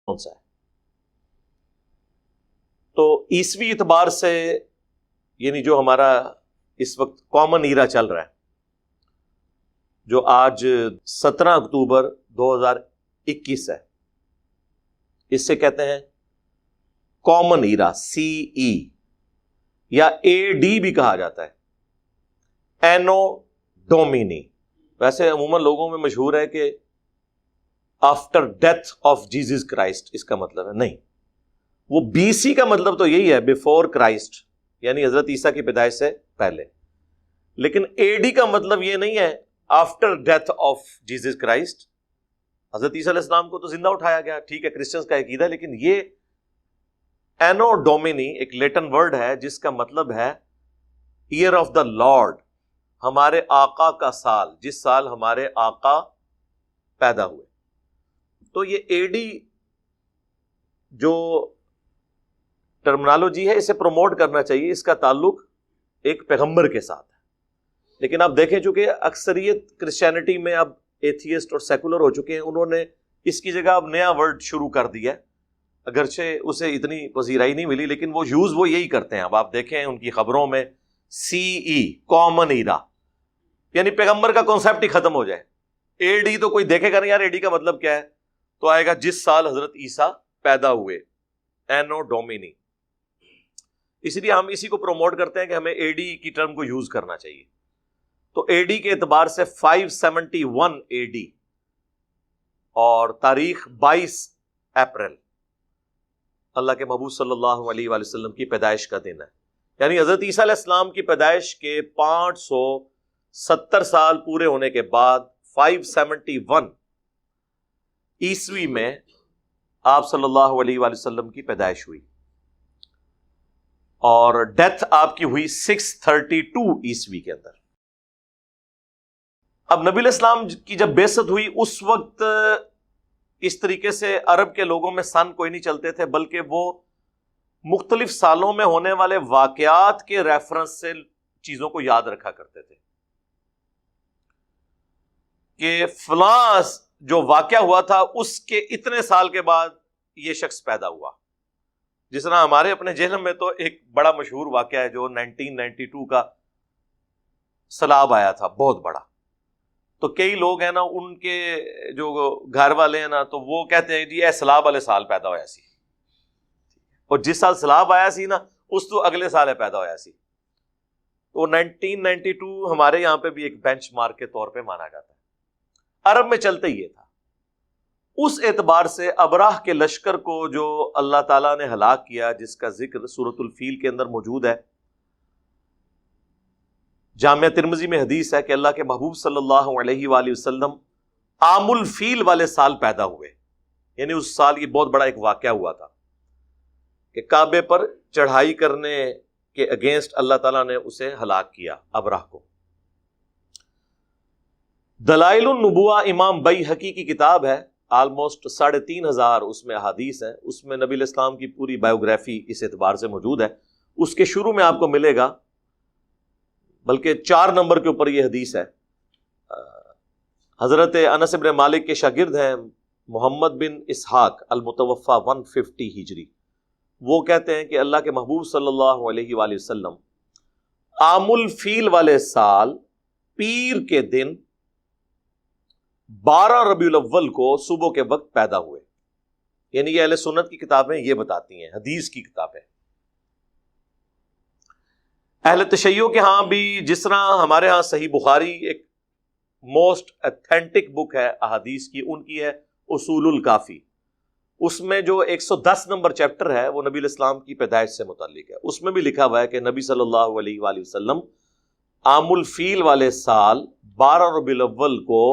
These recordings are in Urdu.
کون سا ہے؟ تو عیسوی اعتبار سے یعنی جو ہمارا اس وقت کامن ایرا چل رہا ہے، جو آج 17 اکتوبر 2021 ہے، اس سے کہتے ہیں کامن ایرا، سی ای یا اے ڈی بھی کہا جاتا ہے، اینو ڈومینی۔ ویسے عموماً لوگوں میں مشہور ہے کہ after death of Jesus Christ اس کا مطلب ہے، نہیں، وہ بی سی کا مطلب تو یہی ہے، بیفور کرائسٹ، یعنی حضرت عیسیٰ کی پیدائش سے پہلے، لیکن اے ڈی کا مطلب یہ نہیں ہے after death of Jesus Christ. حضرت عیسیٰ علیہ السلام کو تو زندہ اٹھایا گیا، ٹھیک ہے، کرسچنز کا عقیدہ ہے، لیکن یہ اینو ڈومینی ایک لیٹن ورڈ ہے جس کا مطلب ہے ایئر آف دا لارڈ، ہمارے آقا کا سال، جس سال ہمارے آقا پیدا ہوئے۔ تو یہ اے ڈی جو ٹرمنالوجی ہے اسے پروموٹ کرنا چاہیے، اس کا تعلق ایک پیغمبر کے ساتھ ہے۔ لیکن آپ دیکھیں چونکہ اکثریت کرسچینٹی میں اب ایتھیسٹ اور سیکولر ہو چکے ہیں، انہوں نے اس کی جگہ اب نیا ورڈ شروع کر دیا ہے، اگرچہ اسے اتنی پذیرائی نہیں ملی، لیکن وہ یوز وہ یہی کرتے ہیں۔ اب آپ دیکھیں ان کی خبروں میں سی ای، کامن ایرا، یعنی پیغمبر کا کانسیپٹ ہی ختم ہو جائے۔ اے ڈی تو کوئی دیکھے گا نہیں یار، اے ڈی کا مطلب کیا ہے، تو آئے گا جس سال حضرت عیسیٰ پیدا ہوئے، اینو ڈومینی۔ اس لیے ہم اسی کو پروموٹ کرتے ہیں کہ ہمیں اے ڈی کی ٹرم کو یوز کرنا چاہیے۔ تو اے ڈی کے اعتبار سے 571 اے ڈی اور تاریخ 22 اپریل اللہ کے محبوب صلی اللہ علیہ وآلہ وسلم کی پیدائش کا دن ہے، یعنی حضرت عیسیٰ علیہ السلام کی پیدائش کے 570 سال پورے ہونے کے بعد 571 عیسوی میں آپ صلی اللہ علیہ وآلہ وسلم کی پیدائش ہوئی، اور ڈیتھ آپ کی ہوئی 632 عیسوی کے اندر۔ اب نبی علیہ السلام کی جب بعثت ہوئی اس وقت اس طریقے سے عرب کے لوگوں میں سن کوئی نہیں چلتے تھے، بلکہ وہ مختلف سالوں میں ہونے والے واقعات کے ریفرنس سے چیزوں کو یاد رکھا کرتے تھے کہ فلاں جو واقعہ ہوا تھا اس کے اتنے سال کے بعد یہ شخص پیدا ہوا۔ جس طرح ہمارے اپنے ذہن میں تو ایک بڑا مشہور واقعہ ہے جو 1992 کا سیلاب آیا تھا، بہت بڑا۔ تو کئی لوگ ہیں نا، ان کے جو گھر والے ہیں نا، تو وہ کہتے ہیں جی اے سیلاب والے سال پیدا ہویا سی، اور جس سال سیلاب آیا سی نا اس تو اگلے سال ہے پیدا ہویا سی۔ تو 1992 ہمارے یہاں پہ بھی ایک بینچ مارک کے طور پہ مانا جاتا ہے، عرب میں چلتے ہی یہ تھا۔ اس اعتبار سے ابراہ کے لشکر کو جو اللہ تعالیٰ نے ہلاک کیا، جس کا ذکر سورۃ الفیل کے اندر موجود ہے، جامعہ ترمذی میں حدیث ہے کہ اللہ کے محبوب صلی اللہ علیہ وآلہ وسلم عام الفیل والے سال پیدا ہوئے، یعنی اس سال یہ بہت بڑا ایک واقعہ ہوا تھا کہ کعبے پر چڑھائی کرنے کے اگینسٹ اللہ تعالیٰ نے اسے ہلاک کیا، ابراہ کو۔ دلائل النبوہ امام بیہقی کی کتاب ہے، آلموسٹ 3500 اس میں احادیث ہیں، اس میں نبی علیہ السلام کی پوری بایوگرافی اس اعتبار سے موجود ہے۔ اس کے شروع میں آپ کو ملے گا، بلکہ 4 نمبر کے اوپر یہ حدیث ہے۔ حضرت انس بن مالک کے شاگرد ہیں محمد بن اسحاق المتوفى 150 ہجری، وہ کہتے ہیں کہ اللہ کے محبوب صلی اللہ علیہ وآلہ وسلم عام الفیل والے سال پیر کے دن 12 ربیع الاول کو صبح کے وقت پیدا ہوئے، یعنی یہ اہل سنت کی کتابیں یہ بتاتی ہیں، حدیث کی کتابیں۔ اہل تشیع کے ہاں بھی، جس طرح ہمارے ہاں صحیح بخاری ایک موسٹ اتھینٹک بک ہے احادیث کی، ان کی ہے اصول الکافی۔ اس میں جو 110 نمبر چیپٹر ہے وہ نبی علیہ السلام کی پیدائش سے متعلق ہے۔ اس میں بھی لکھا ہوا ہے کہ نبی صلی اللہ علیہ وآلہ وسلم عام الفیل والے سال 12 ربیع الاول کو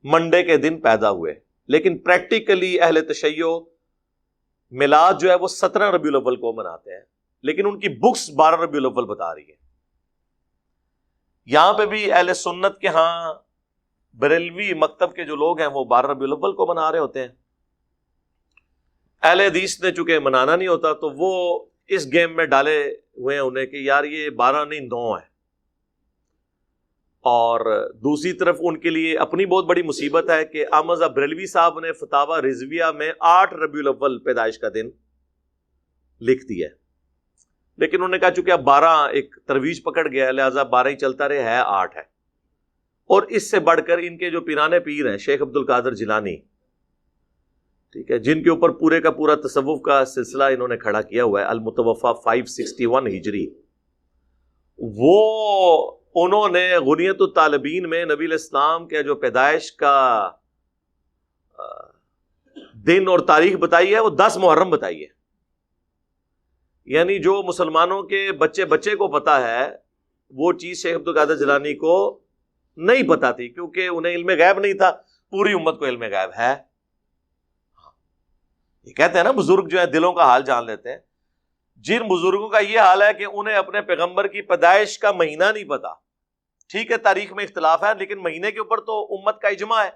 منڈے کے دن پیدا ہوئے، لیکن پریکٹیکلی اہل تشیع میلاد جو ہے وہ 17 ربیع الاول کو مناتے ہیں، لیکن ان کی بکس 12 ربیع الاول بتا رہی ہے۔ یہاں پہ بھی اہل سنت کے ہاں بریلوی مکتب کے جو لوگ ہیں وہ 12 ربیع الاول کو منا رہے ہوتے ہیں۔ اہل حدیث نے چونکہ منانا نہیں ہوتا تو وہ اس گیم میں ڈالے ہوئے ہیں انہیں کہ یار یہ 12 نہیں 9 ہے، اور دوسری طرف ان کے لیے اپنی بہت بڑی مصیبت ہے کہ احمد رضا بریلوی صاحب نے فتاوی رضویہ میں 8 ربیع الاول پیدائش کا دن لکھ دیا ہے، لیکن انہوں نے کہا چونکہ اب 12 ایک ترویج پکڑ گیا ہے لہٰذا 12 ہی چلتا رہے، ہے 8 ہے۔ اور اس سے بڑھ کر ان کے جو پیرانے پیر ہیں شیخ عبد القادر جیلانی، ٹھیک ہے، جن کے اوپر پورے کا پورا تصوف کا سلسلہ انہوں نے کھڑا کیا ہوا ہے، المتوفا 561 ہجری، وہ انہوں نے غنیت الطالبین میں نبی الاسلام کے جو پیدائش کا دن اور تاریخ بتائی ہے وہ 10 محرم بتائی ہے۔ یعنی جو مسلمانوں کے بچے بچے کو پتا ہے وہ چیز شیخ عبد القادر جیلانی کو نہیں پتا تھی، کیونکہ انہیں علم غیب نہیں تھا، پوری امت کو علم غیب ہے۔ یہ کہتے ہیں نا بزرگ جو ہے دلوں کا حال جان لیتے ہیں، جن بزرگوں کا یہ حال ہے کہ انہیں اپنے پیغمبر کی پیدائش کا مہینہ نہیں پتا، ٹھیک ہے تاریخ میں اختلاف ہے لیکن مہینے کے اوپر تو امت کا اجماع ہے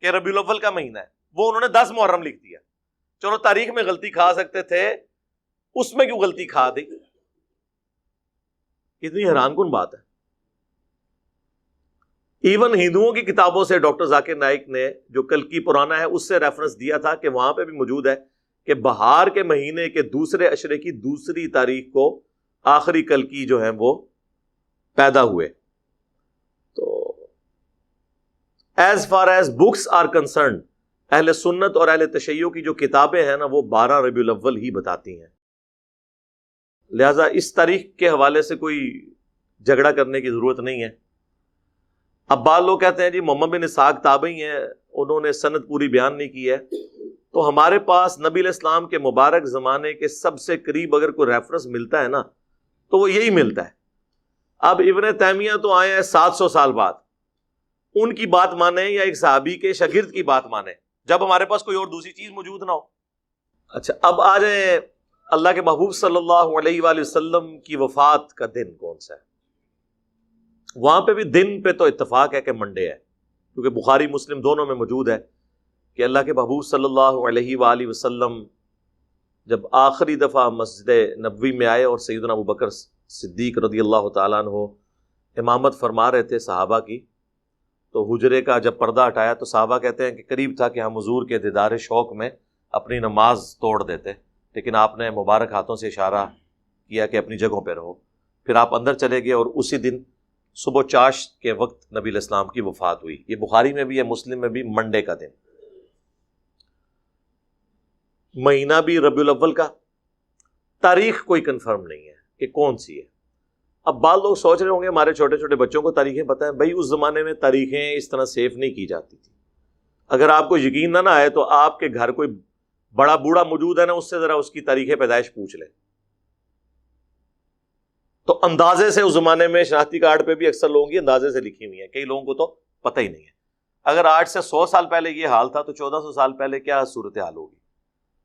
کہ ربیع الاول کا مہینہ ہے، وہ انہوں نے 10 محرم لکھ دیا۔ چلو تاریخ میں غلطی کھا سکتے تھے، اس میں کیوں غلطی کھا دی؟ کتنی حیران کن بات ہے۔ ایون ہندوؤں کی کتابوں سے ڈاکٹر ذاکر نائک نے جو کلکی پرانا ہے اس سے ریفرنس دیا تھا کہ وہاں پہ بھی موجود ہے کہ بہار کے مہینے کے دوسرے عشرے کی دوسری تاریخ کو آخری کلکی جو ہیں وہ پیدا ہوئے۔ تو as far as books are concerned, اہل سنت اور اہل تشیع کی جو کتابیں ہیں نا وہ 12 ربیع الاول ہی بتاتی ہیں، لہذا اس تاریخ کے حوالے سے کوئی جھگڑا کرنے کی ضرورت نہیں ہے۔ اب بعض لوگ کہتے ہیں جی محمد بن اسحاق تابعی ہیں، انہوں نے سند پوری بیان نہیں کی ہے، تو ہمارے پاس نبی علیہ السلام کے مبارک زمانے کے سب سے قریب اگر کوئی ریفرنس ملتا ہے نا تو وہ یہی ملتا ہے۔ اب ابن تیمیہ تو آئے ہیں 700 سال بعد، ان کی بات مانیں یا ایک صحابی کے شاگرد کی بات مانیں جب ہمارے پاس کوئی اور دوسری چیز موجود نہ ہو۔ اچھا اب آ جائیں اللہ کے محبوب صلی اللہ علیہ وآلہ وسلم کی وفات کا دن کون سا ہے؟ وہاں پہ بھی دن پہ تو اتفاق ہے کہ منڈے ہے، کیونکہ بخاری مسلم دونوں میں موجود ہے کہ اللہ کے محبوب صلی اللہ علیہ وآلہ وسلم جب آخری دفعہ مسجد نبوی میں آئے اور سیدنا ابوبکر صدیق رضی اللہ تعالیٰ عنہ امامت فرما رہے تھے صحابہ کی، تو حجرے کا جب پردہ ہٹایا تو صحابہ کہتے ہیں کہ قریب تھا کہ ہم حضور کے دیدار شوق میں اپنی نماز توڑ دیتے، لیکن آپ نے مبارک ہاتھوں سے اشارہ کیا کہ اپنی جگہوں پہ رہو۔ پھر آپ اندر چلے گئے اور اسی دن صبح چاشت کے وقت نبی علیہ السلام کی وفات ہوئی۔ یہ بخاری میں بھی ہے، مسلم میں بھی، منڈے کا دن، مہینہ بھی ربیع الاول کا، تاریخ کوئی کنفرم نہیں ہے کہ کون سی ہے۔ اب بعض لوگ سوچ رہے ہوں گے ہمارے چھوٹے چھوٹے بچوں کو تاریخیں پتہ ہیں، بھائی اس زمانے میں تاریخیں اس طرح سیف نہیں کی جاتی تھی۔ اگر آپ کو یقین نہ آئے تو آپ کے گھر کوئی بڑا بوڑھا موجود ہے نا، اس سے ذرا اس کی تاریخ پیدائش پوچھ لیں، تو اندازے سے اس زمانے میں شناختی کارڈ پہ بھی اکثر لوگوں کی اندازے سے لکھی ہوئی ہیں، کئی لوگوں کو تو پتہ ہی نہیں ہے۔ اگر آج سے 100 سال پہلے یہ حال تھا تو 1400 سال پہلے کیا صورتحال ہوگی؟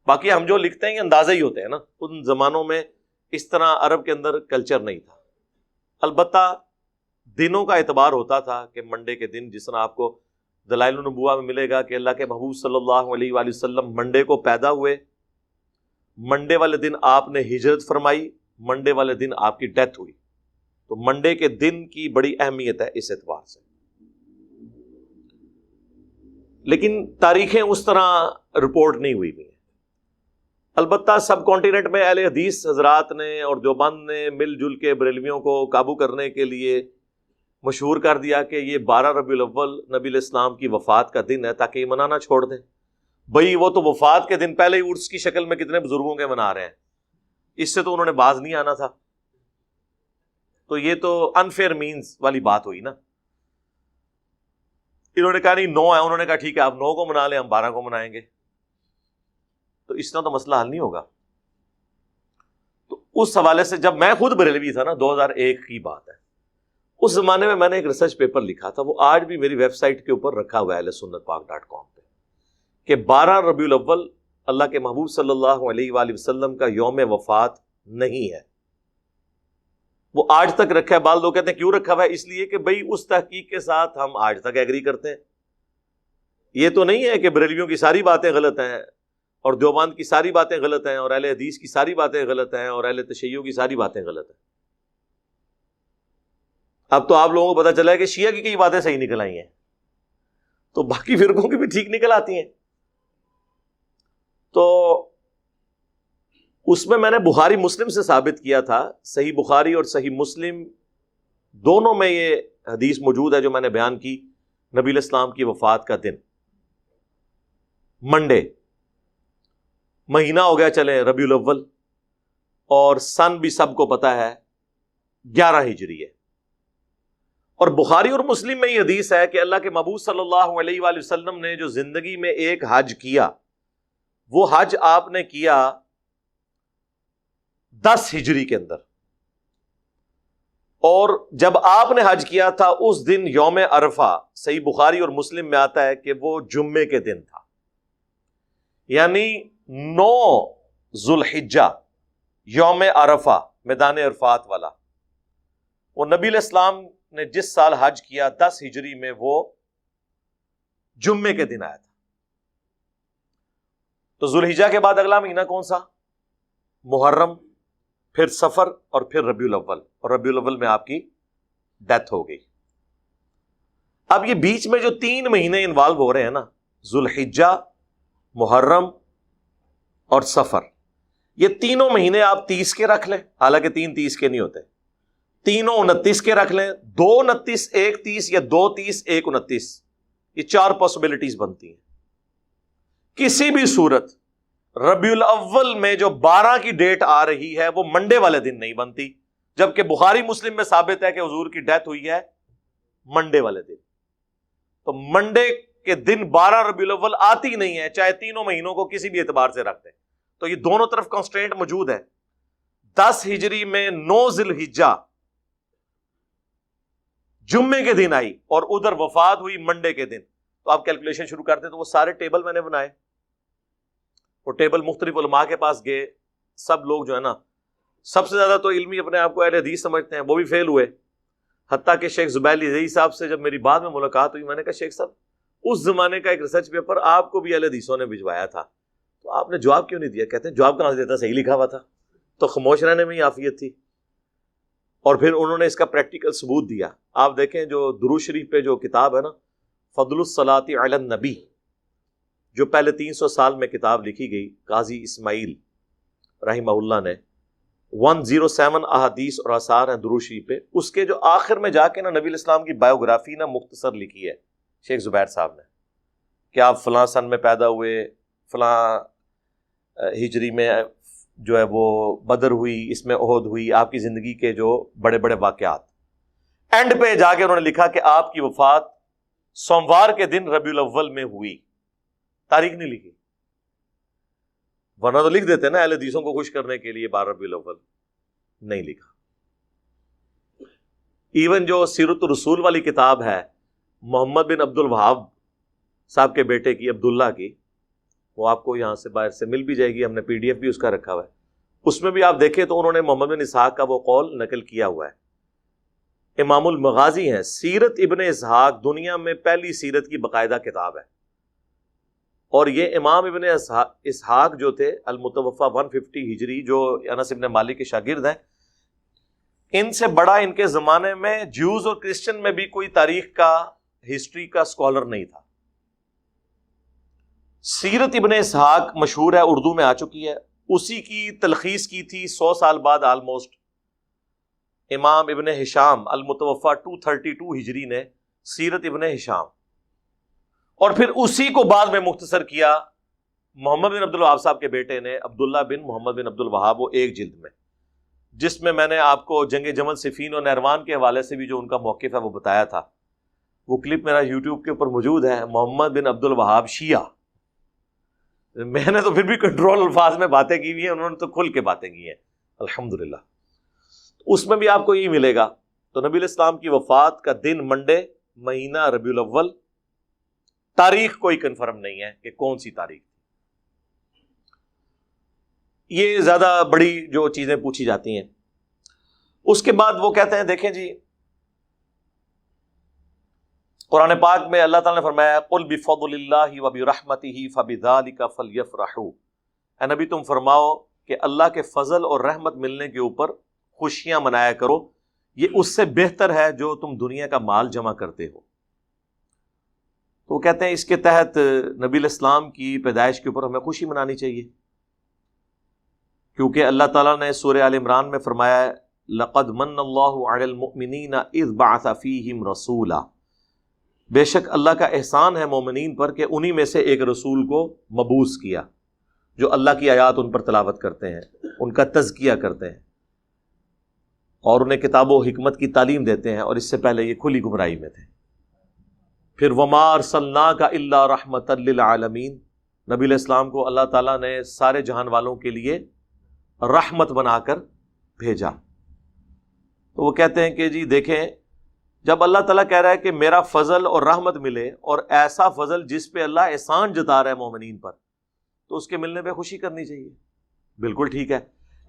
باقی ہم جو لکھتے ہیں یہ اندازے ہی ہوتے ہیں نا، ان زمانوں میں اس طرح عرب کے اندر کلچر نہیں تھا۔ البتہ دنوں کا اعتبار ہوتا تھا کہ منڈے کے دن، جس طرح آپ کو دلائل النبوہ میں ملے گا کہ اللہ کے محبوب صلی اللہ علیہ وآلہ وسلم منڈے کو پیدا ہوئے، منڈے والے دن آپ نے ہجرت فرمائی، منڈے والے دن آپ کی ڈیتھ ہوئی، تو منڈے کے دن کی بڑی اہمیت ہے اس اعتبار سے۔ لیکن تاریخیں اس طرح رپورٹ نہیں ہوئی ہیں۔ البتہ سب کانٹیننٹ میں اہل حدیث حضرات نے اور دیوبند نے مل جل کے بریلویوں کو قابو کرنے کے لیے مشہور کر دیا کہ یہ 12 ربیع الاول نبی علیہ السلام کی وفات کا دن ہے، تاکہ یہ منانا چھوڑ دیں۔ بھئی وہ تو وفات کے دن پہلے ہی عرس کی شکل میں کتنے بزرگوں کے منا رہے ہیں، اس سے تو انہوں نے باز نہیں آنا تھا۔ تو یہ تو انفیئر مینز والی بات ہوئی نا۔ انہوں نے کہا نہیں 9 ہے، انہوں نے کہا ٹھیک ہے آپ 9 کو منا لیں، ہم 12 کو منائیں گے، تو اس طرح تو مسئلہ حل نہیں ہوگا۔ تو اس حوالے سے جب میں خود بریلوی تھا نا، 2001 کی بات ہے، اس زمانے میں نے ایک ریسرچ پیپر لکھا تھا، وہ آج بھی میری ویب سائٹ کے اوپر رکھا ہوا ہے ahlsunnatpak.com پہ، کہ 12 ربیع الاول اللہ کے محبوب صلی اللہ علیہ وآلہ وسلم کا یوم وفات نہیں ہے۔ وہ آج تک رکھا ہے۔ بعض لوگ کہتے ہیں کیوں رکھا ہوا ہے؟ اس لیے کہ بھئی اس تحقیق کے ساتھ ہم آج تک ایگری کرتے ہیں۔ یہ تو نہیں ہے کہ بریلویوں کی ساری باتیں غلط ہیں اور دیوبند کی ساری باتیں غلط ہیں اور اہل حدیث کی ساری باتیں غلط ہیں اور اہل تشیع کی ساری باتیں غلط ہیں۔ اب تو آپ لوگوں کو پتا چلا ہے کہ شیعہ کی کئی باتیں صحیح نکل آئی ہیں تو باقی فرقوں کی بھی ٹھیک نکل آتی ہیں. تو اس میں نے بخاری مسلم سے ثابت کیا تھا، صحیح بخاری اور صحیح مسلم دونوں میں یہ حدیث موجود ہے جو میں نے بیان کی. نبی علیہ السلام کی وفات کا دن منڈے، مہینہ ہو گیا چلے ربیع الاول، اور سن بھی سب کو پتا ہے 11 ہجری ہے. اور بخاری اور مسلم میں یہ حدیث ہے کہ اللہ کے محبوب صلی اللہ علیہ وآلہ وسلم نے جو زندگی میں ایک حج کیا، وہ حج آپ نے کیا 10 ہجری کے اندر، اور جب آپ نے حج کیا تھا اس دن یوم عرفہ، صحیح بخاری اور مسلم میں آتا ہے کہ وہ جمعے کے دن تھا، یعنی 9 ذوالحجہ یوم عرفہ میدان عرفات والا. وہ نبی علیہ السلام نے جس سال حج کیا 10 ہجری میں وہ جمعے کے دن آیا تھا. تو ذوالحجہ کے بعد اگلا مہینہ کون سا؟ محرم، پھر سفر، اور پھر ربیع الاول، اور ربیع الاول میں آپ کی ڈیتھ ہو گئی. اب یہ بیچ میں جو 3 مہینے انوالو ہو رہے ہیں نا، ذوالحجہ، محرم اور سفر، یہ تینوں مہینے آپ 30 کے رکھ لیں، حالانکہ 3 30 کے نہیں ہوتے، تینوں 29 کے رکھ لیں، 2 29 1 30 یا 2 30 1 29، یہ 4 پاسبلٹیز بنتی ہیں. کسی بھی صورت ربیع الاول میں جو 12 کی ڈیٹ آ رہی ہے وہ منڈے والے دن نہیں بنتی، جبکہ بخاری مسلم میں ثابت ہے کہ حضور کی ڈیتھ ہوئی ہے منڈے والے دن. تو منڈے کے دن 12 ربیع الاول آتی نہیں ہے، چاہے تینوں مہینوں کو کسی بھی اعتبار سے رکھتے ہیں. تو یہ دونوں طرف کانسٹرینٹ موجود ہے. 10 ہجری میں 9 ذوالحجہ جمعے کے دن آئی، اور ادھر وفات ہوئی منڈے کے دن. تو آپ کیلکولیشن شروع کرتے ہیں. تو وہ سارے ٹیبل میں نے بنائے، وہ ٹیبل مختلف علماء کے پاس گئے. سب لوگ جو ہے نا، سب سے زیادہ تو علمی اپنے آپ کو اہل حدیث سمجھتے ہیں، وہ بھی فیل ہوئے. حتیٰ کہ شیخ زبیر علی صاحب سے جب میری بعد میں ملاقات ہوئی، میں نے کہا شیخ صاحب اس زمانے کا ایک ریسرچ پیپر آپ کو بھی اہل حدیثوں نے بھجوایا تھا، تو آپ نے جواب کیوں نہیں دیا؟ کہتے ہیں جواب کہاں سے دیتا، صحیح لکھا ہوا تھا. تو خاموش رہنے میں ہی عافیت تھی. اور پھر انہوں نے اس کا پریکٹیکل ثبوت دیا. آپ دیکھیں جو درود شریف پہ جو کتاب ہے نا، فضل الصلاۃ علی النبی، جو پہلے 300 سال میں کتاب لکھی گئی قاضی اسماعیل رحمہ اللہ نے، 107 احادیث اور آثار ہیں درود شریف پہ. اس کے جو آخر میں جا کے نا نبی علیہ السلام کی بایوگرافی نا مختصر لکھی ہے شیخ زبیر صاحب نے، کہ آپ فلاں سن میں پیدا ہوئے، فلاں ہجری میں جو ہے وہ بدر ہوئی، اس میں احد ہوئی، آپ کی زندگی کے جو بڑے بڑے واقعات. اینڈ پہ جا کے انہوں نے لکھا کہ آپ کی وفات سوموار کے دن ربیع الاول میں ہوئی. تاریخ نہیں لکھی، ورنہ تو لکھ دیتے نا اہل حدیثوں کو خوش کرنے کے لیے 12 ربیع الاول. نہیں لکھا. ایون جو سیرت الرسول والی کتاب ہے محمد بن عبد الوہاب صاحب کے بیٹے کی، عبداللہ کی، وہ آپ کو یہاں سے باہر سے مل بھی جائے گی، ہم نے PDF بھی اس کا رکھا ہوا ہے. اس میں بھی آپ دیکھیں تو انہوں نے محمد بن اسحاق کا وہ قول نقل کیا ہوا ہے. امام المغازی ہیں. سیرت ابن اسحاق دنیا میں پہلی سیرت کی باقاعدہ کتاب ہے، اور یہ امام ابن اسحاق جو تھے المتوفا 150 ہجری، جو انس ابن مالک کے شاگرد ہیں، ان سے بڑا ان کے زمانے میں جیوز اور کرسچن میں بھی کوئی تاریخ کا، ہسٹری کا اسکالر نہیں تھا. سیرت ابن اسحاق مشہور ہے، اردو میں آ چکی ہے. اسی کی تلخیص کی تھی 100 سال بعد آلموسٹ امام ابن ہشام المتوفا 232 ہجری نے، سیرت ابن ہشام. اور پھر اسی کو بعد میں مختصر کیا محمد بن عبد الوہاب صاحب کے بیٹے نے، عبداللہ بن محمد بن عبد الوہاب، وہ ایک جلد میں، جس میں میں نے آپ کو جنگ جمل صفین اور نہروان کے حوالے سے بھی جو ان کا موقف ہے وہ بتایا تھا. وہ کلپ میرا یوٹیوب کے اوپر موجود ہے. محمد بن عبد الوہاب شیعہ. میں نے تو پھر بھی کنٹرول الفاظ میں باتیں کی ہوئی ہیں، انہوں نے تو کھل کے باتیں کی ہیں الحمدللہ. اس میں بھی آپ کو یہ ملے گا. تو نبی علیہ السلام کی وفات کا دن منڈے، مہینہ ربیع الاول، تاریخ کوئی کنفرم نہیں ہے کہ کون سی تاریخ. یہ زیادہ بڑی جو چیزیں پوچھی جاتی ہیں. اس کے بعد وہ کہتے ہیں، دیکھیں جی قرآن پاک میں اللہ تعالیٰ نے فرمایا قل بفضل اللہ وبرحمتہ فبذلک فلیفرحوا، اے نبی تم فرماؤ کہ اللہ کے فضل اور رحمت ملنے کے اوپر خوشیاں منایا کرو، یہ اس سے بہتر ہے جو تم دنیا کا مال جمع کرتے ہو. تو وہ کہتے ہیں اس کے تحت نبی الاسلام کی پیدائش کے اوپر ہمیں خوشی منانی چاہیے، کیونکہ اللہ تعالیٰ نے سورہ آل عمران میں فرمایا ہے لَقَدْ مَنَّ اللَّهُ عَلَى الْمُؤْمِنِينَ إِذْ بَعَثَ فِيهِمْ رَسُولًا، بے شک اللہ کا احسان ہے مومنین پر کہ انہی میں سے ایک رسول کو مبعوث کیا جو اللہ کی آیات ان پر تلاوت کرتے ہیں، ان کا تزکیہ کرتے ہیں اور انہیں کتاب و حکمت کی تعلیم دیتے ہیں، اور اس سے پہلے یہ کھلی گمراہی میں تھے. پھر وَمَا أَرْسَلْنَاكَ إِلَّا رَحْمَةً لِّلْعَالَمِينَ، نبی علیہ السلام کو اللہ تعالیٰ نے سارے جہان والوں کے لیے رحمت بنا کر بھیجا. تو وہ کہتے ہیں کہ جی دیکھیں، جب اللہ تعالیٰ کہہ رہا ہے کہ میرا فضل اور رحمت ملے، اور ایسا فضل جس پہ اللہ احسان جتا رہا ہے مومنین پر، تو اس کے ملنے پہ خوشی کرنی چاہیے. بالکل ٹھیک ہے،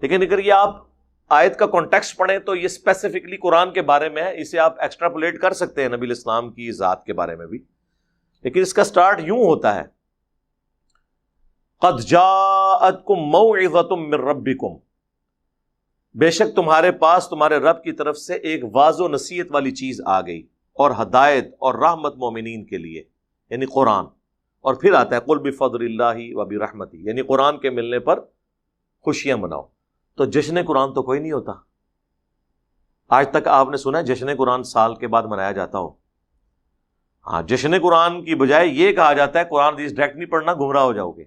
لیکن اگر یہ آپ آیت کا کانٹیکسٹ پڑھیں تو یہ اسپیسیفکلی قرآن کے بارے میں ہے، اسے آپ ایکسٹراپولیٹ کر سکتے ہیں نبی علیہ السلام کی ذات کے بارے میں بھی، لیکن اس کا سٹارٹ یوں ہوتا ہے قَدْ جَاءَتْكُمْ مَوْعِظَةٌ مِّن رَبِّكُمْ، بے شک تمہارے پاس تمہارے رب کی طرف سے ایک واضح و نصیحت والی چیز آ گئی، اور ہدایت اور رحمت مومنین کے لیے، یعنی قرآن. اور پھر آتا ہے قُلْ بِفَضْلِ اللَّهِ وَبِرَحْمَتِهِ، یعنی قرآن کے ملنے پر خوشیاں مناؤ. تو جشن قرآن تو کوئی نہیں ہوتا. آج تک آپ نے سنا ہے جشن قرآن سال کے بعد منایا جاتا ہو؟ ہاں، جشن قرآن کی بجائے یہ کہا جاتا ہے قرآن حدیث ڈائریکٹ نہیں پڑھنا، گمراہ ہو جاؤ گے.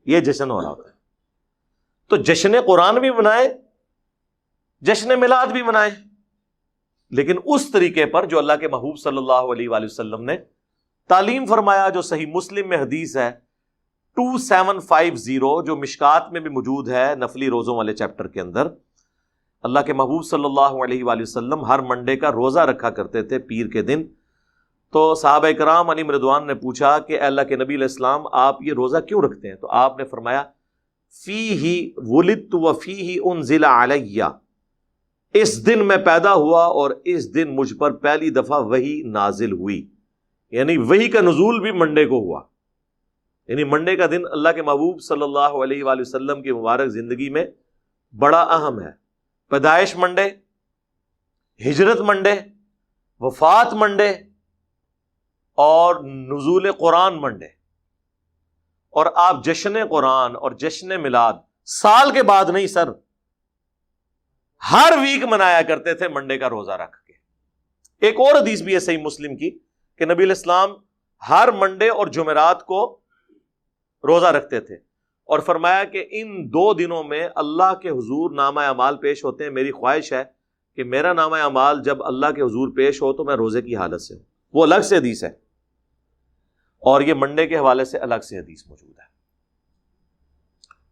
یہ جشن ہو رہا ہوتا ہے. تو جشن قرآن بھی منائے، جشن میلاد بھی منائے، لیکن اس طریقے پر جو اللہ کے محبوب صلی اللہ علیہ وآلہ وسلم نے تعلیم فرمایا، جو صحیح مسلم میں حدیث ہے 2750، جو مشکات میں بھی موجود ہے نفلی روزوں والے چیپٹر کے اندر. اللہ کے محبوب صلی اللہ علیہ وآلہ وسلم ہر منڈے کا روزہ رکھا کرتے تھے پیر کے دن. تو صحابہ کرام علیہم رضوان نے پوچھا کہ اے اللہ کے نبی علیہ السلام آپ یہ روزہ کیوں رکھتے ہیں؟ تو آپ نے فرمایا فیہ ولدت وفیہ انزل علی، اس دن میں پیدا ہوا اور اس دن مجھ پر پہلی دفعہ وحی نازل ہوئی. یعنی وحی کا نزول بھی منڈے کو ہوا، یعنی منڈے کا دن اللہ کے محبوب صلی اللہ علیہ وآلہ وسلم کی مبارک زندگی میں بڑا اہم ہے. پیدائش منڈے، ہجرت منڈے، وفات منڈے، اور نزول قرآن منڈے. اور آپ جشن قرآن اور جشن میلاد سال کے بعد نہیں سر، ہر ویک منایا کرتے تھے منڈے کا روزہ رکھ کے. ایک اور حدیث بھی ہے صحیح مسلم کی کہ نبی علیہ السلام ہر منڈے اور جمعرات کو روزہ رکھتے تھے، اور فرمایا کہ ان 2 دنوں میں اللہ کے حضور نامہ اعمال پیش ہوتے ہیں. میری خواہش ہے کہ میرا نامہ اعمال جب اللہ کے حضور پیش ہو تو میں روزے کی حالت سے ہوں. وہ الگ سے حدیث ہے، اور یہ منڈے کے حوالے سے الگ سے حدیث موجود ہے.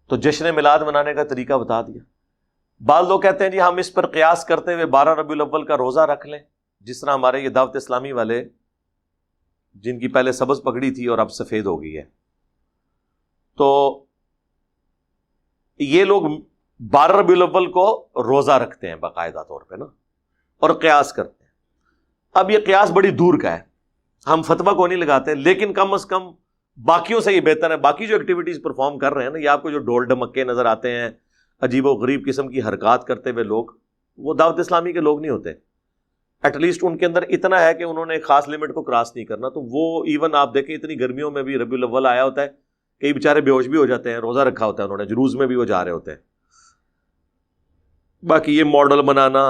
تو جشن میلاد منانے کا طریقہ بتا دیا. بعض لوگ کہتے ہیں جی ہم اس پر قیاس کرتے ہوئے 12 ربیع الاول کا روزہ رکھ لیں، جس طرح ہمارے یہ دعوت اسلامی والے جن کی پہلے سبز پگڑی تھی اور اب سفید ہو گئی ہے، تو یہ لوگ 12 ربیع الاول کو روزہ رکھتے ہیں باقاعدہ طور پہ نا، اور قیاس کرتے ہیں. اب یہ قیاس بڑی دور کا ہے، ہم فتویٰ کو نہیں لگاتے، لیکن کم از کم باقیوں سے یہ بہتر ہے. باقی جو ایکٹیویٹیز پرفارم کر رہے ہیں نا، یہ آپ کو جو ڈول ڈمکے نظر آتے ہیں، عجیب و غریب قسم کی حرکات کرتے ہوئے لوگ، وہ دعوت اسلامی کے لوگ نہیں ہوتے. ایٹ لیسٹ ان کے اندر اتنا ہے کہ انہوں نے ایک خاص لمٹ کو کراس نہیں کرنا. تو وہ ایون آپ دیکھیں اتنی گرمیوں میں بھی ربیع الاول آیا ہوتا ہے، کئی بیچارے بے ہوش بھی ہو جاتے ہیں، روزہ رکھا ہوتا ہے انہوں نے، جلوس میں بھی وہ جا رہے ہوتے ہیں. باقی یہ ماڈل بنانا،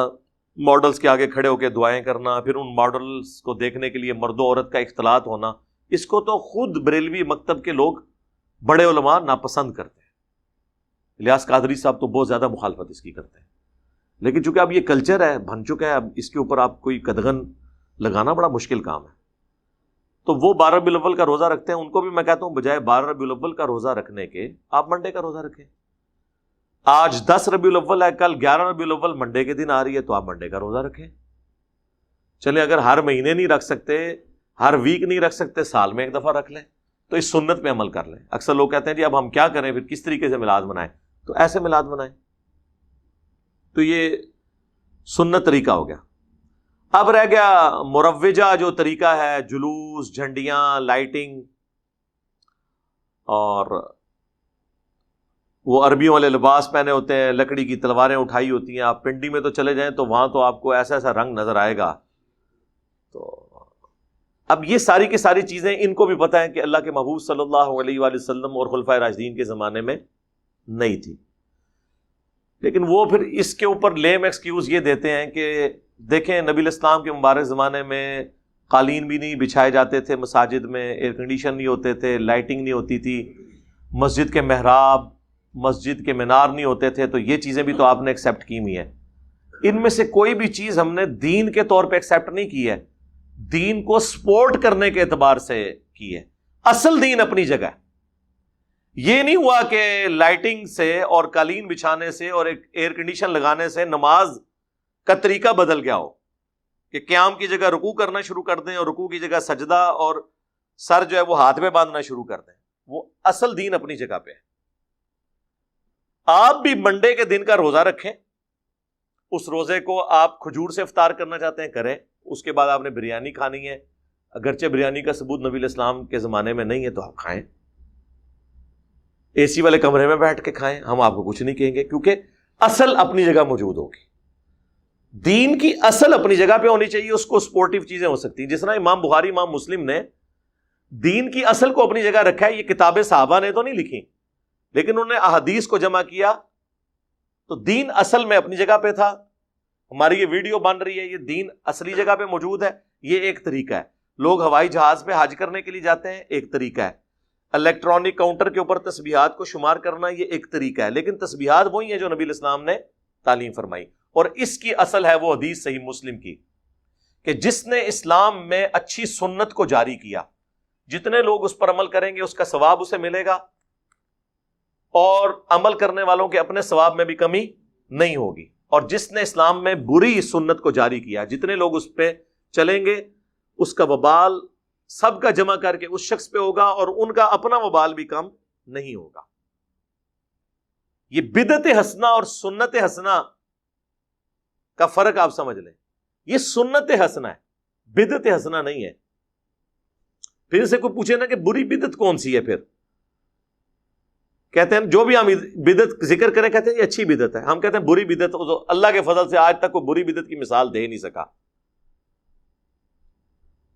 ماڈلز کے آگے کھڑے ہو کے دعائیں کرنا، پھر ان ماڈلز کو دیکھنے کے لیے مرد و عورت کا اختلاط ہونا، اس کو تو خود بریلوی مکتب کے لوگ بڑے علماء ناپسند کرتے ہیں. الیاس قادری صاحب تو بہت زیادہ مخالفت اس کی کرتے ہیں، لیکن چونکہ اب یہ کلچر ہے، بن چکا ہے، اب اس کے اوپر آپ کوئی قدغن لگانا بڑا مشکل کام ہے. تو وہ 12 ربیع الاول کا روزہ رکھتے ہیں، ان کو بھی میں کہتا ہوں بجائے 12 ربیع الاول کا روزہ رکھنے کے آپ منڈے کا روزہ رکھیں. آج 10 ربیع الاول ہے، کل 11 ربیع الاول منڈے کے دن آ رہی ہے، تو آپ منڈے کا روزہ رکھیں. چلیں اگر ہر مہینے نہیں رکھ سکتے، ہر ویک نہیں رکھ سکتے، سال میں ایک دفعہ رکھ لیں، تو اس سنت پہ عمل کر لیں. اکثر لوگ کہتے ہیں جی اب ہم کیا کریں، پھر کس طریقے سے میلاد منائیں؟ تو ایسے میلاد منائیں. تو یہ سنت طریقہ ہو گیا. اب رہ گیا مروجہ جو طریقہ ہے، جلوس، جھنڈیاں، لائٹنگ، اور وہ عربیوں والے لباس پہنے ہوتے ہیں، لکڑی کی تلواریں اٹھائی ہوتی ہیں. آپ پنڈی میں تو چلے جائیں تو وہاں تو آپ کو ایسا ایسا رنگ نظر آئے گا. تو اب یہ ساری کی ساری چیزیں ان کو بھی پتہ ہے کہ اللہ کے محبوب صلی اللہ علیہ وآلہ وسلم اور خلفائے راشدین کے زمانے میں نہیں تھی. لیکن وہ پھر اس کے اوپر لیم ایکسکیوز یہ دیتے ہیں کہ دیکھیں نبی الاسلام کے مبارک زمانے میں قالین بھی نہیں بچھائے جاتے تھے مساجد میں، ایئر کنڈیشن نہیں ہوتے تھے، لائٹنگ نہیں ہوتی تھی، مسجد کے محراب، مسجد کے مینار نہیں ہوتے تھے. تو یہ چیزیں بھی تو آپ نے ایکسیپٹ کی ہوئی ہیں. ان میں سے کوئی بھی چیز ہم نے دین کے طور پہ ایکسیپٹ نہیں کی ہے، دین کو سپورٹ کرنے کے اعتبار سے کی ہے. اصل دین اپنی جگہ ہے. یہ نہیں ہوا کہ لائٹنگ سے اور قالین بچھانے سے اور ایک ایئر کنڈیشن لگانے سے نماز کا طریقہ بدل گیا ہو کہ قیام کی جگہ رکوع کرنا شروع کر دیں اور رکوع کی جگہ سجدہ اور سر جو ہے وہ ہاتھ میں باندھنا شروع کر دیں. وہ اصل دین اپنی جگہ پہ ہے. آپ بھی منڈے کے دن کا روزہ رکھیں، اس روزے کو آپ کھجور سے افطار کرنا چاہتے ہیں کریں، اس کے بعد آپ نے بریانی کھانی ہے، اگرچہ بریانی کا ثبوت نبی الاسلام کے زمانے میں نہیں ہے تو آپ کھائیں، اے سی والے کمرے میں بیٹھ کے کھائیں، ہم آپ کو کچھ نہیں کہیں گے، کیونکہ اصل اپنی جگہ موجود ہوگی. دین کی اصل اپنی جگہ پہ ہونی چاہیے، اس کو سپورٹیو چیزیں ہو سکتی ہیں. جس طرح امام بخاری امام مسلم نے دین کی اصل کو اپنی جگہ رکھا ہے. یہ کتابیں صحابہ نے تو نہیں لکھی، لیکن انہوں نے احادیث کو جمع کیا تو دین اصل میں اپنی جگہ پہ تھا. ہماری یہ ویڈیو بن رہی ہے، یہ دین اصلی جگہ پہ موجود ہے. یہ ایک طریقہ ہے. لوگ ہوائی جہاز پہ حج کرنے کے لیے جاتے ہیں، ایک طریقہ ہے. الیکٹرانک کاؤنٹر کے اوپر تسبیحات کو شمار کرنا، یہ ایک طریقہ ہے. لیکن تسبیحات وہی ہیں جو نبی الاسلام نے تعلیم فرمائی، اور اس کی اصل ہے وہ حدیث صحیح مسلم کی کہ جس نے اسلام میں اچھی سنت کو جاری کیا، جتنے لوگ اس پر عمل کریں گے اس کا ثواب اسے ملے گا، اور عمل کرنے والوں کے اپنے ثواب میں بھی کمی نہیں ہوگی. اور جس نے اسلام میں بری سنت کو جاری کیا، جتنے لوگ اس پہ چلیں گے اس کا وبال سب کا جمع کر کے اس شخص پہ ہوگا، اور ان کا اپنا وبال بھی کم نہیں ہوگا. یہ بدعت حسنہ اور سنت حسنہ کا فرق آپ سمجھ لیں. یہ سنت حسنہ ہے، بدعت حسنہ نہیں ہے. پھر سے کوئی پوچھے نا کہ بری بدعت کون سی ہے، پھر کہتے ہیں جو بھی ہم بدعت ذکر کریں کہتے ہیں یہ اچھی بدعت ہے. ہم کہتے ہیں بری بدعت، اللہ کے فضل سے آج تک کوئی بری بدعت کی مثال دے نہیں سکا.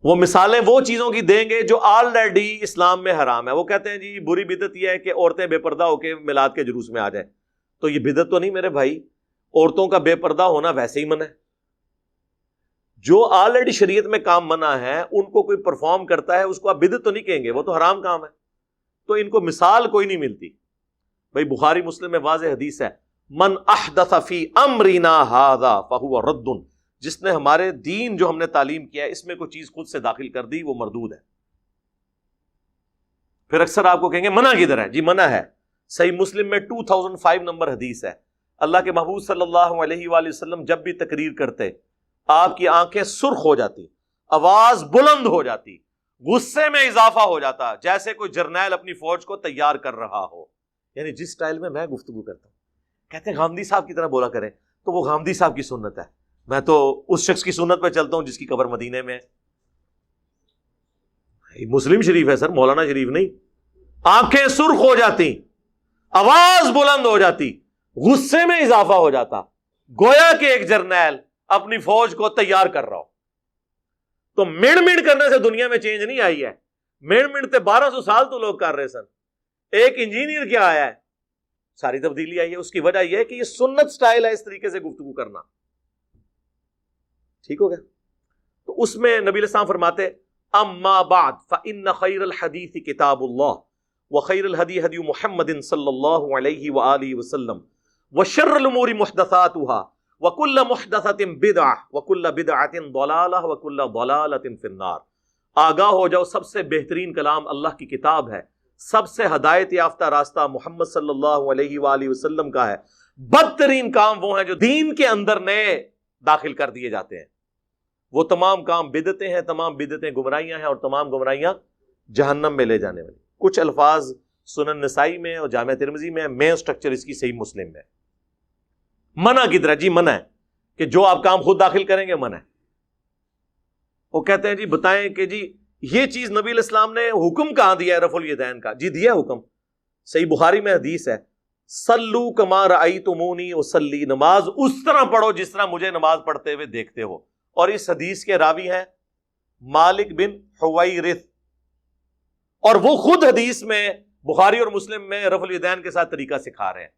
وہ مثالیں وہ چیزوں کی دیں گے جو آلریڈی اسلام میں حرام ہے. وہ کہتے ہیں جی بری بدعت یہ ہے کہ عورتیں بے پردہ ہو کے میلاد کے جلوس میں آ جائیں. تو یہ بدعت تو نہیں میرے بھائی، عورتوں کا بے پردہ ہونا ویسے ہی منع ہے. جو آلریڈی شریعت میں کام منع ہے ان کو کوئی پرفارم کرتا ہے اس کو آپ بدعت تو نہیں کہیں گے، وہ تو حرام کام ہے. تو ان کو مثال کوئی نہیں ملتی. بھائی بخاری مسلم میں واضح حدیث ہے، من احدث فی امرنا ھذا فہو رد، جس نے ہمارے دین جو ہم نے تعلیم کیا ہے اس میں کوئی چیز خود سے داخل کر دی وہ مردود ہے. پھر اکثر آپ کو کہیں گے منع کدھر ہے؟ جی منع ہے. صحیح مسلم میں 2005 نمبر حدیث ہے. اللہ کے محبوب صلی اللہ علیہ وآلہ وسلم جب بھی تقریر کرتے آپ کی آنکھیں سرخ ہو جاتی، آواز بلند ہو جاتی، غصے میں اضافہ ہو جاتا، جیسے کوئی جرنیل اپنی فوج کو تیار کر رہا ہو. یعنی جس سٹائل میں گفتگو کرتا ہوں. کہتے ہیں غامدی صاحب کی طرح بولا کریں، تو وہ غامدی صاحب کی سنت ہے. میں تو اس شخص کی سنت پہ چلتا ہوں جس کی قبر مدینے میں ہے. مسلم شریف ہے سر، مولانا شریف نہیں. آنکھیں سرخ ہو جاتی، آواز بلند ہو جاتی، غصے میں اضافہ ہو جاتا، گویا کہ ایک جرنیل اپنی فوج کو تیار کر رہا ہو. تو مڑ مڑ کرنے سے دنیا میں چینج نہیں آئی ہے. مڑ مڑ تے 1200 سال تو لوگ کر رہے سن. ایک انجینئر کیا آیا ہے، ساری تبدیلی آئی ہے. اس کی وجہ یہ ہے کہ یہ سنت سٹائل ہے اس طریقے سے گفتگو کرنا. ٹھیک ہو گیا؟ تو اس میں نبی علیہ السلام فرماتے اما بعد فإن خیر الحدیث کتاب اللہ وخیر الہدی ہدی محمد صلی اللہ علیہ وآلہ وسلم وشر الامور محدثاتها وکل محدثۃ بدعہ وکل بدعۃ ضلالہ وکل ضلالۃ فی النار. آگاہ ہو جاؤ سب سے بہترین کلام اللہ کی کتاب ہے، سب سے ہدایت یافتہ راستہ محمد صلی اللہ علیہ وآلہ وسلم کا ہے. بدترین کام وہ ہیں جو دین کے اندر نئے داخل کر دیے جاتے ہیں. وہ تمام کام بدعتیں ہیں، تمام بدعتیں گمراہیاں ہیں، اور تمام گمراہیاں جہنم میں لے جانے والی. کچھ الفاظ سنن نسائی میں اور جامع ترمذی میں، مین سٹرکچر اس کی صحیح مسلم میں. منع کی طرح جی منع ہے کہ جو آپ کام خود داخل کریں گے منع ہے. وہ کہتے ہیں جی بتائیں کہ جی یہ چیز نبی علیہ السلام نے حکم کہاں دیا ہے رفع الیدین کا؟ جی دیا حکم. صحیح بخاری میں حدیث ہے صلو کما رأیتمونی اصلی، نماز اس طرح پڑھو جس طرح مجھے نماز پڑھتے ہوئے دیکھتے ہو. اور اس حدیث کے راوی ہیں مالک بن حویرث، اور وہ خود حدیث میں بخاری اور مسلم میں رفع الیدین کے ساتھ طریقہ سکھا رہے ہیں.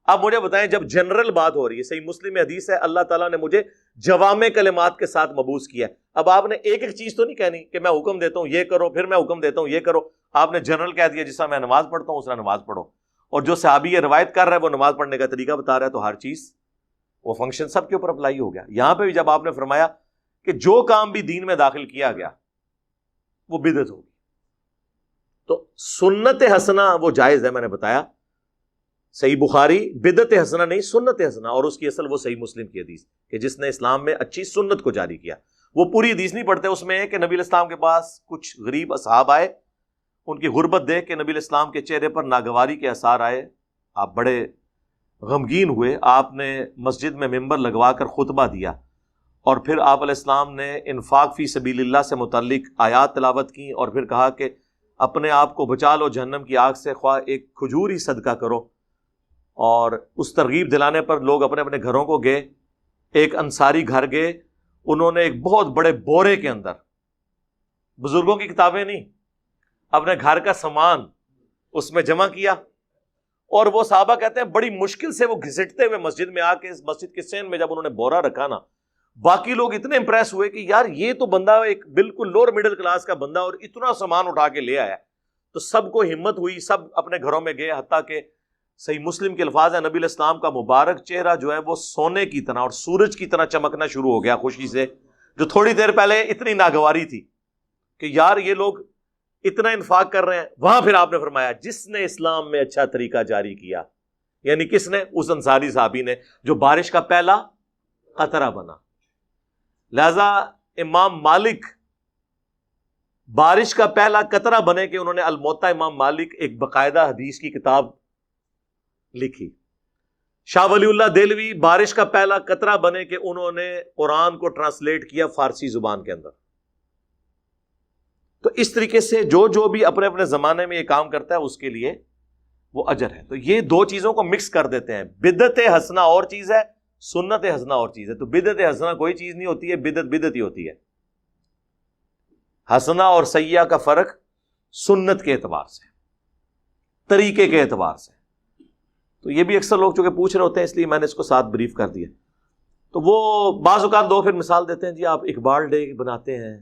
اب مجھے بتائیں، جب جنرل بات ہو رہی ہے، صحیح مسلم میں حدیث ہے اللہ تعالیٰ نے مجھے جوامع کلمات کے ساتھ مبعوث کیا ہے. اب آپ نے ایک ایک چیز تو نہیں کہنی کہ میں حکم دیتا ہوں یہ کرو، پھر میں حکم دیتا ہوں یہ کرو. آپ نے جنرل کہہ دیا جس طرح میں نماز پڑھتا ہوں اس طرح نماز پڑھو. اور جو صحابی یہ روایت کر رہا ہے وہ نماز پڑھنے کا طریقہ بتا رہا ہے، تو ہر چیز وہ فنکشن سب کے اوپر اپلائی ہو گیا. یہاں پہ بھی جب آپ نے فرمایا کہ جو کام بھی دین میں داخل کیا گیا وہ بدعت ہوگی، تو سنت حسنہ وہ جائز ہے. میں نے بتایا صحیح بخاری بدعت حسنہ نہیں، سنت حسنہ، اور اس کی اصل وہ صحیح مسلم کی حدیث کہ جس نے اسلام میں اچھی سنت کو جاری کیا. وہ پوری حدیث نہیں پڑھتے، اس میں ہے کہ نبی الاسلام کے پاس کچھ غریب اصحاب آئے، ان کی غربت دیکھ کے نبی الاسلام کے چہرے پر ناگواری کے آثار آئے، آپ بڑے غمگین ہوئے. آپ نے مسجد میں ممبر لگوا کر خطبہ دیا، اور پھر آپ علیہ السلام نے انفاق فی سبیل اللہ سے متعلق آیات تلاوت کی، اور پھر کہا کہ اپنے آپ کو بچا لو جہنم کی آگ سے، خواہ ایک کھجور ہی صدقہ کرو. اور اس ترغیب دلانے پر لوگ اپنے اپنے گھروں کو گئے. ایک انصاری گھر گئے، انہوں نے ایک بہت بڑے بورے کے اندر، بزرگوں کی کتابیں نہیں، اپنے گھر کا سامان اس میں جمع کیا. اور وہ صحابہ کہتے ہیں بڑی مشکل سے وہ گھسٹتے ہوئے مسجد میں آ کے، اس مسجد کے سین میں جب انہوں نے بورا رکھا نا، باقی لوگ اتنے امپریس ہوئے کہ یار یہ تو بندہ ایک بالکل لوور مڈل کلاس کا بندہ اور اتنا سامان اٹھا کے لے آیا. تو سب کو ہمت ہوئی، سب اپنے گھروں میں گئے، حتیٰ کہ صحیح مسلم کے الفاظ ہیں نبی علیہ السلام کا مبارک چہرہ جو ہے وہ سونے کی طرح اور سورج کی طرح چمکنا شروع ہو گیا خوشی سے، جو تھوڑی دیر پہلے اتنی ناگواری تھی کہ یار یہ لوگ اتنا انفاق کر رہے ہیں. وہاں پھر آپ نے فرمایا جس نے اسلام میں اچھا طریقہ جاری کیا، یعنی کس نے؟ اس انصاری صحابی نے جو بارش کا پہلا قطرہ بنا. لہذا امام مالک بارش کا پہلا قطرہ بنے کہ انہوں نے الموطا امام مالک ایک باقاعدہ حدیث کی کتاب لکھی. شاہ ولی اللہ دہلوی بارش کا پہلا قطرہ بنے کہ انہوں نے قرآن کو ٹرانسلیٹ کیا فارسی زبان کے اندر. تو اس طریقے سے جو بھی اپنے اپنے زمانے میں یہ کام کرتا ہے اس کے لیے وہ اجر ہے. تو یہ دو چیزوں کو مکس کر دیتے ہیں. بدعت حسنہ اور چیز ہے، سنت حسنہ اور چیز ہے. تو بدعت حسنہ کوئی چیز نہیں ہوتی ہے، بدعت ہی ہوتی ہے. حسنہ اور سیئہ کا فرق سنت کے اعتبار سے، طریقے کے اعتبار سے. تو یہ بھی اکثر لوگ چونکہ پوچھ رہے ہوتے ہیں، اس لیے میں نے اس کو ساتھ بریف کر دیا. تو وہ بعض اوقات دو پھر مثال دیتے ہیں، جی آپ اقبال ڈے بناتے ہیں،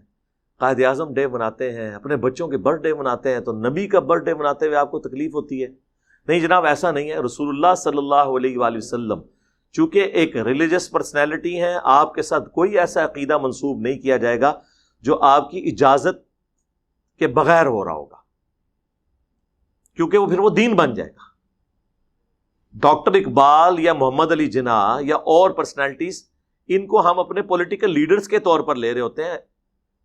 قائد اعظم ڈے مناتے ہیں، اپنے بچوں کے برتھ ڈے مناتے ہیں، تو نبی کا برتھ ڈے مناتے ہوئے آپ کو تکلیف ہوتی ہے. نہیں جناب، ایسا نہیں ہے. رسول اللہ صلی اللہ علیہ وآلہ وسلم چونکہ ایک ریلیجس پرسنالٹی ہیں، آپ کے ساتھ کوئی ایسا عقیدہ منسوب نہیں کیا جائے گا جو آپ کی اجازت کے بغیر ہو رہا ہوگا، کیونکہ وہ پھر وہ دین بن جائے گا. ڈاکٹر اقبال یا محمد علی جناح یا اور پرسنالٹیز، ان کو ہم اپنے پولیٹیکل لیڈرز کے طور پر لے رہے ہوتے ہیں،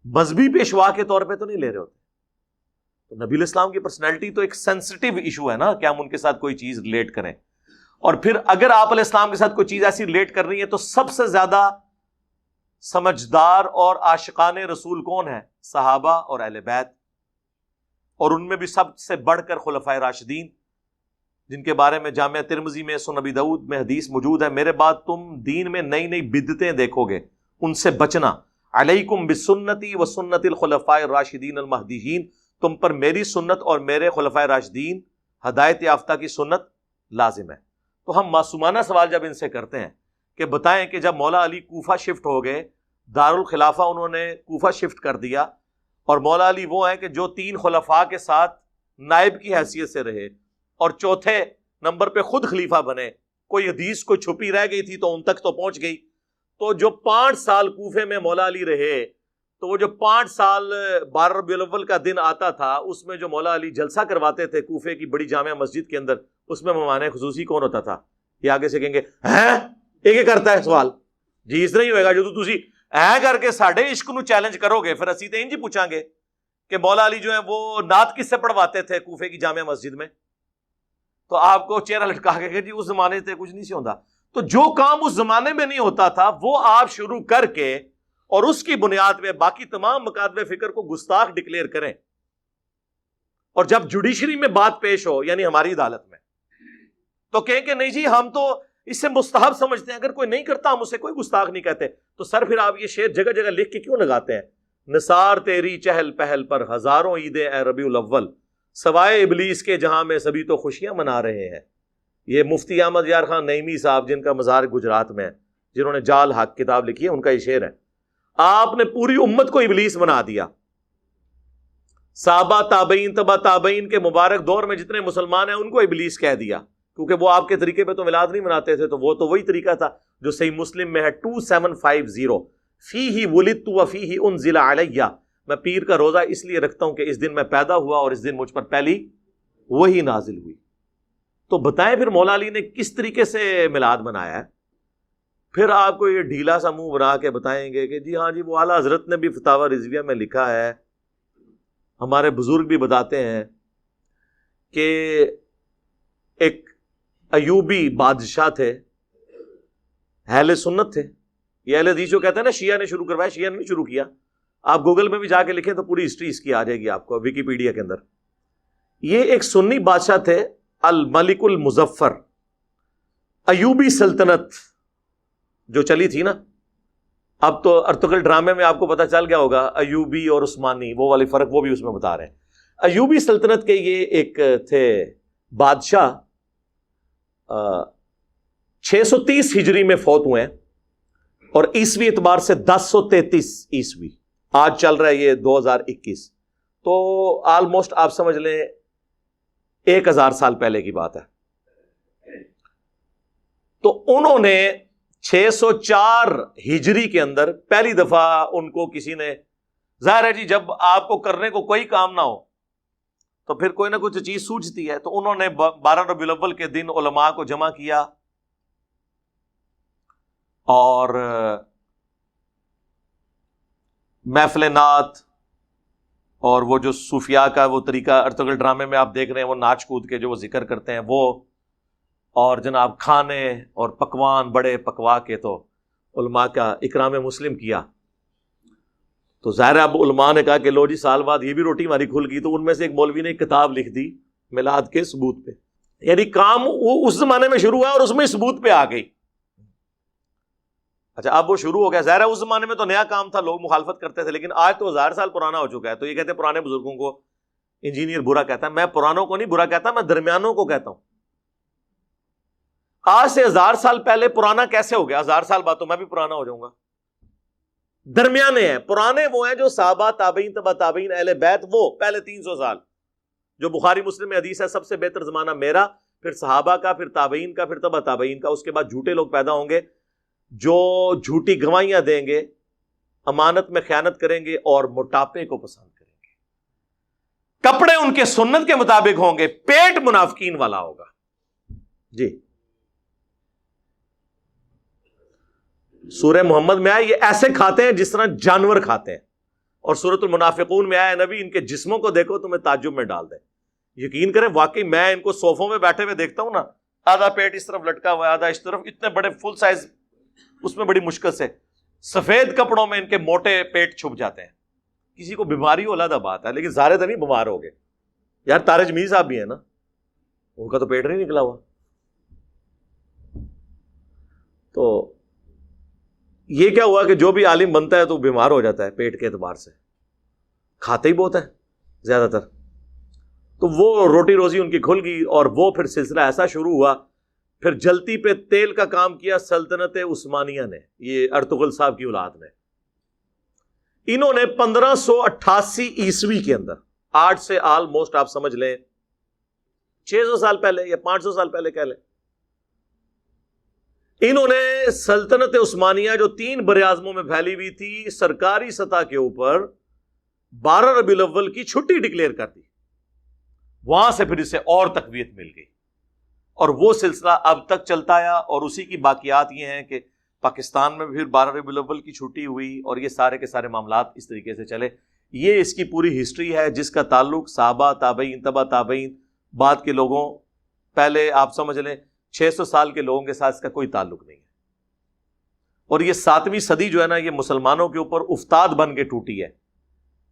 مذہبی پیشوا کے طور پہ تو نہیں لے رہے ہوتے. تو نبی الاسلام کی پرسنالٹی تو ایک سینسٹیو ایشو ہے نا کہ ہم ان کے ساتھ کوئی چیز ریلیٹ کریں. اور پھر اگر آپ علیہ السلام کے ساتھ کوئی چیز ایسی ریلیٹ کر رہی ہے تو سب سے زیادہ سمجھدار اور عاشقان رسول کون ہیں؟ صحابہ اور اہل بیت، اور ان میں بھی سب سے بڑھ کر خلفائے راشدین، جن کے بارے میں جامعہ ترمذی میں، سنن ابی داؤد میں حدیث موجود ہے، میرے بعد تم دین میں نئی نئی بدعتیں دیکھو گے، ان سے بچنا. علیکم بسنتی و سنت الخلفاء الراشدین المہدیین، تم پر میری سنت اور میرے خلفائے راشدین ہدایت یافتہ کی سنت لازم ہے. تو ہم معصومانہ سوال جب ان سے کرتے ہیں کہ بتائیں کہ جب مولا علی کوفہ شفٹ ہو گئے، دارالخلافہ انہوں نے کوفہ شفٹ کر دیا، اور مولا علی وہ ہیں کہ جو 3 خلفاء کے ساتھ نائب کی حیثیت سے رہے اور چوتھے نمبر پہ خود خلیفہ بنے. کوئی حدیث کوئی چھپی رہ گئی تھی تو ان تک تو پہنچ گئی. تو جو 5 سال کوفے میں مولا علی رہے، تو وہ جو 5 سال 12 ربیع الاول کا دن آتا تھا، اس میں جو مولا علی جلسہ کرواتے تھے کوفے کی بڑی جامع مسجد کے اندر، اس میں مہمان خصوصی کون ہوتا تھا؟ یہ آگے سے کہیں گے ایک کرتا ہے سوال، جی اس طرح ہی ہوئے گا جو تسی کر کے ساڈے عشق نو چیلنج کرو گے، پھر اسی تے انج ہی پوچھاں گے کہ مولا علی جو ہے وہ نعت کس سے پڑھواتے تھے کوفے کی جامع مسجد میں. تو آپ کو چہرہ لٹکا کے کہ جی اس زمانے سے کچھ نہیں سی ہوتا. تو جو کام اس زمانے میں نہیں ہوتا تھا وہ آپ شروع کر کے اور اس کی بنیاد پہ باقی تمام مکاتب فکر کو گستاخ ڈکلیئر کریں. اور جب جوڈیشری میں بات پیش ہو، یعنی ہماری عدالت میں، تو کہیں کہ نہیں جی ہم تو اسے مستحب سمجھتے ہیں، اگر کوئی نہیں کرتا ہم اسے کوئی گستاخ نہیں کہتے. تو سر پھر آپ یہ شعر جگہ جگہ لکھ کے کیوں لگاتے ہیں؟ نثار تیری چہل پہل پر ہزاروں عیدیں اے ربیع الاول، سوائے ابلیس کے جہاں میں سبھی تو خوشیاں منا رہے ہیں. یہ مفتی احمد یار خان نعیمی صاحب جن کا مزار گجرات میں ہے، جنہوں نے جال حق کتاب لکھی ہے، ان کا یہ شعر ہے. آپ نے پوری امت کو ابلیس بنا دیا. صحابہ تابعین تبع تابعین کے مبارک دور میں جتنے مسلمان ہیں ان کو ابلیس کہہ دیا، کیونکہ وہ آپ کے طریقے پہ تو میلاد نہیں مناتے تھے. تو وہ تو وہی طریقہ تھا جو صحیح مسلم میں ہے 2750، فیہ ولدت وفیہ انزل علیہ، میں پیر کا روزہ اس لیے رکھتا ہوں کہ اس دن میں پیدا ہوا اور اس دن مجھ پر پہلی وہی نازل ہوئی. تو بتائیں پھر مولا علی نے کس طریقے سے میلاد منایا ہے؟ پھر آپ کو یہ ڈھیلا سا منہ بنا کے بتائیں گے کہ جی ہاں جی وہ اعلیٰ حضرت نے بھی فتاوی رضویہ میں لکھا ہے، ہمارے بزرگ بھی بتاتے ہیں کہ ایک ایوبی بادشاہ تھے، اہل سنت تھے. یہ اہل حدیث جو کہتے ہیں نا شیعہ نے شروع کروایا، شیعہ نے نہیں شروع کیا. آپ گوگل میں بھی جا کے لکھیں تو پوری ہسٹری اس کی آ جائے گی آپ کو، ویکیپیڈیا کے اندر. یہ ایک سنی بادشاہ تھے، الملک المظفر. ایوبی سلطنت جو چلی تھی نا، اب تو ارطغرل ڈرامے میں آپ کو پتہ چل گیا ہوگا ایوبی اور عثمانی وہ والے فرق وہ بھی اس میں بتا رہے ہیں. ایوبی سلطنت کے یہ ایک تھے بادشاہ، 630 ہجری میں فوت ہوئے ہیں اور عیسوی اعتبار سے 1033 عیسوی. آج چل رہا ہے یہ 2021، تو آلموسٹ آپ سمجھ لیں 1000 سال پہلے کی بات ہے. تو انہوں نے 604 ہجری کے اندر پہلی دفعہ ان کو کسی نے، ظاہر ہے جی جب آپ کو کرنے کو کوئی کام نہ ہو تو پھر کوئی نہ کوئی چیز سوچتی ہے، تو انہوں نے 12 ربیع الاول کے دن علماء کو جمع کیا اور محفل نعت اور وہ جو صوفیاء کا وہ طریقہ ارطغرل ڈرامے میں آپ دیکھ رہے ہیں، وہ ناچ کود کے جو وہ ذکر کرتے ہیں وہ، اور جناب کھانے اور پکوان بڑے پکوا کے تو علماء کا اکرام مسلم کیا. تو ظاہر اب علماء نے کہا کہ لو جی سال بعد یہ بھی روٹی ہماری کھل گئی. تو ان میں سے ایک مولوی نے ایک کتاب لکھ دی میلاد کے ثبوت پہ، یعنی کام وہ اس زمانے میں شروع ہوا اور اس میں ثبوت پہ آ گئی. اچھا اب وہ شروع ہو گیا، ظاہر ہے اس زمانے میں تو نیا کام تھا، لوگ مخالفت کرتے تھے، لیکن آج تو 1000 سال پرانا ہو چکا ہے. تو یہ کہتے ہیں پرانے بزرگوں کو انجینئر برا کہتا ہے. میں پرانوں کو نہیں برا کہتا، میں درمیانوں کو کہتا ہوں. آج سے 1000 سال پہلے پرانا کیسے ہو گیا؟ 1000 سال بعد تو میں بھی پرانا ہو جاؤں گا. درمیانے ہیں. پرانے وہ ہیں جو صحابہ تابعین تبع تابعین اہل بیت، وہ پہلے 300 سال جو بخاری مسلم میں حدیث ہے سب سے بہتر زمانہ میرا، پھر صحابہ کا، پھر تابعین کا، پھر تبع تابعین کا. اس کے بعد جھوٹے لوگ پیدا ہوں گے جو جھوٹی گواہیاں دیں گے، امانت میں خیانت کریں گے اور موٹاپے کو پسند کریں گے. کپڑے ان کے سنت کے مطابق ہوں گے، پیٹ منافقین والا ہوگا. جی سورہ محمد میں آیا یہ ایسے کھاتے ہیں جس طرح جانور کھاتے ہیں، اور سورۃ المنافقون میں آیا نبی ان کے جسموں کو دیکھو تمہیں تعجب میں ڈال دے. یقین کریں واقعی میں ان کو صوفوں میں بیٹھے ہوئے دیکھتا ہوں نا، آدھا پیٹ اس طرف لٹکا ہوا ہے، آدھا اس طرف، اتنے بڑے فل سائز، اس میں بڑی مشکل سے سفید کپڑوں میں ان کے موٹے پیٹ چھپ جاتے ہیں. کسی کو بیماری ہو علیحدہ بات ہے، لیکن سارے تو نہیں بیمار ہو گئے. یار تارج میر صاحب بھی ہیں نا، ان کا تو پیٹ نہیں نکلا ہوا. تو یہ کیا ہوا کہ جو بھی عالم بنتا ہے تو بیمار ہو جاتا ہے پیٹ کے اعتبار سے، کھاتے ہی بہت ہے زیادہ تر. تو وہ روٹی روزی ان کی کھل گئی اور وہ پھر سلسلہ ایسا شروع ہوا. پھر جلتی پہ تیل کا کام کیا سلطنت عثمانیہ نے، یہ ارطغرل صاحب کی اولاد نے. انہوں نے 1588 عیسوی کے اندر، آج سے آلموسٹ آپ سمجھ لیں 600 سال پہلے یا 500 سال پہلے کہہ لیں، انہوں نے سلطنت عثمانیہ جو 3 براعظموں میں پھیلی ہوئی تھی، سرکاری سطح کے اوپر 12 ربیع الاول کی چھٹی ڈکلیئر کر دی. وہاں سے پھر اسے اور تقویت مل گئی اور وہ سلسلہ اب تک چلتا آیا. اور اسی کی باقیات یہ ہیں کہ پاکستان میں پھر 12 ربیع الاول کی چھٹی ہوئی اور یہ سارے کے سارے معاملات اس طریقے سے چلے. یہ اس کی پوری ہسٹری ہے جس کا تعلق صحابہ تابعین تبع تابعین بعد کے لوگوں، پہلے آپ سمجھ لیں 600 سال کے لوگوں کے ساتھ اس کا کوئی تعلق نہیں ہے. اور یہ 7ویں صدی جو ہے نا یہ مسلمانوں کے اوپر افتاد بن کے ٹوٹی ہے.